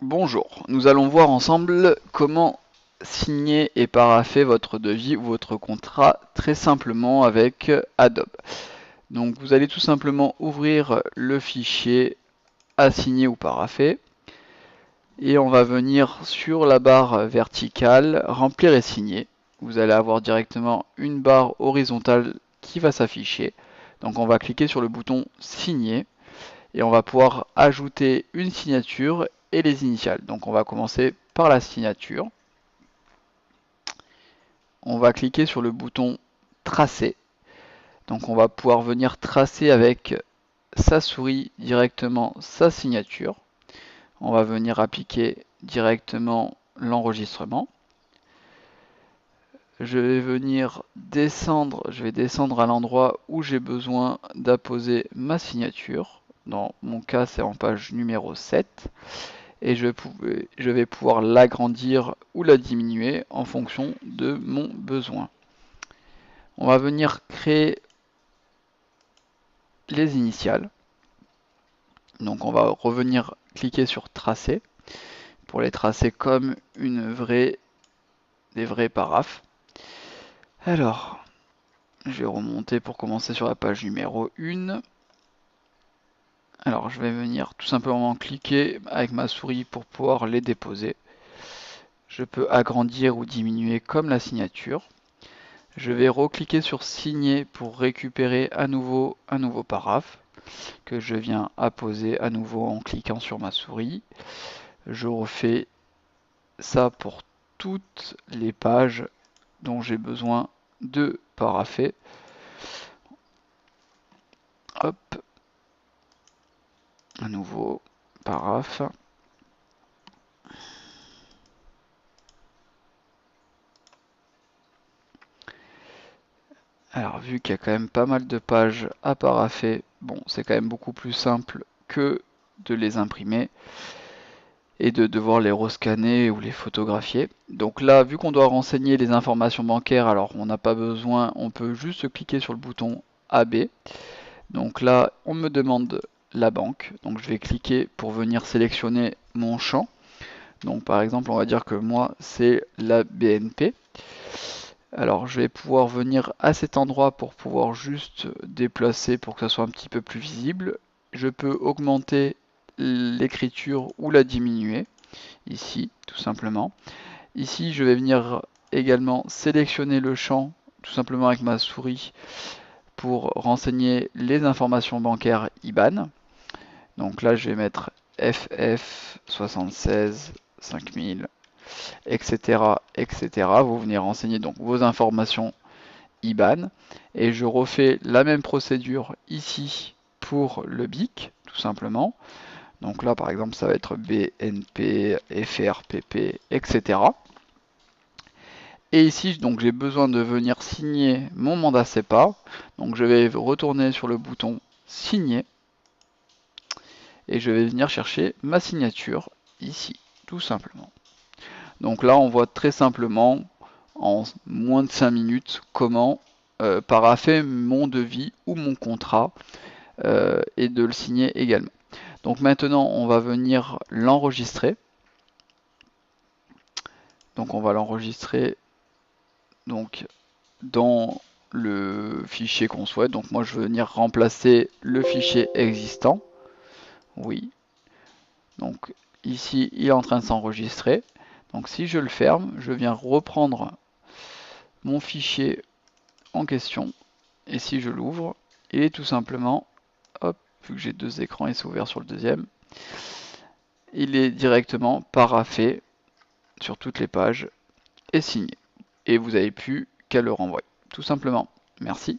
Bonjour, nous allons voir ensemble comment signer et parapher votre devis ou votre contrat très simplement avec Adobe. Donc vous allez tout simplement ouvrir le fichier à signer ou parapher et on va venir sur la barre verticale remplir et signer. Vous allez avoir directement une barre horizontale qui va s'afficher. Donc on va cliquer sur le bouton signer et on va pouvoir ajouter une signature et les initiales. Donc on va commencer par la signature. On va cliquer sur le bouton tracer. Donc on va pouvoir venir tracer avec sa souris directement sa signature. On va venir appliquer directement l'enregistrement. Je vais venir descendre, je vais descendre à l'endroit où j'ai besoin d'apposer ma signature. Dans mon cas, c'est en page numéro 7. Et je vais pouvoir l'agrandir ou la diminuer en fonction de mon besoin. On va venir créer les initiales. Donc on va revenir cliquer sur tracer pour les tracer comme des vrais paraphes. Alors, je vais remonter pour commencer sur la page numéro 1. Alors je vais venir tout simplement cliquer avec ma souris pour pouvoir les déposer. Je peux agrandir ou diminuer comme la signature. Je vais recliquer sur signer pour récupérer à nouveau un nouveau paraphe que je viens apposer à nouveau en cliquant sur ma souris. Je refais ça pour toutes les pages dont j'ai besoin de parapher. Hop, un nouveau paraphe. Alors vu qu'il y a quand même pas mal de pages à parapher, bon c'est quand même beaucoup plus simple que de les imprimer et de devoir les rescanner ou les photographier. Donc là, vu qu'on doit renseigner les informations bancaires, alors on n'a pas besoin, on peut juste cliquer sur le bouton AB. Donc là, on me demande la banque, donc je vais cliquer pour venir sélectionner mon champ. Donc par exemple, on va dire que moi, c'est la BNP. Alors je vais pouvoir venir à cet endroit pour pouvoir juste déplacer pour que ça soit un petit peu plus visible. Je peux augmenter l'écriture ou la diminuer, ici tout simplement. Ici je vais venir également sélectionner le champ tout simplement avec ma souris pour renseigner les informations bancaires IBAN. Donc là je vais mettre FF 76 5000 etc. etc. Vous venez renseigner donc vos informations IBAN et je refais la même procédure ici pour le BIC tout simplement. Donc là par exemple ça va être BNP, FRPP, etc. Et ici donc j'ai besoin de venir signer mon mandat CEPA. Donc je vais retourner sur le bouton signer et je vais venir chercher ma signature ici tout simplement. Donc là on voit très simplement en moins de 5 minutes comment parapher mon devis ou mon contrat et de le signer également. Donc maintenant on va venir l'enregistrer. Donc on va l'enregistrer donc dans le fichier qu'on souhaite. Donc moi je veux venir remplacer le fichier existant. Oui. Donc ici il est en train de s'enregistrer. Donc si je le ferme, je viens reprendre mon fichier en question. Et si je l'ouvre, il est tout simplement, hop, vu que j'ai deux écrans et c'est ouvert sur le deuxième, il est directement paraphé sur toutes les pages et signé. Et vous n'avez plus qu'à le renvoyer, tout simplement. Merci.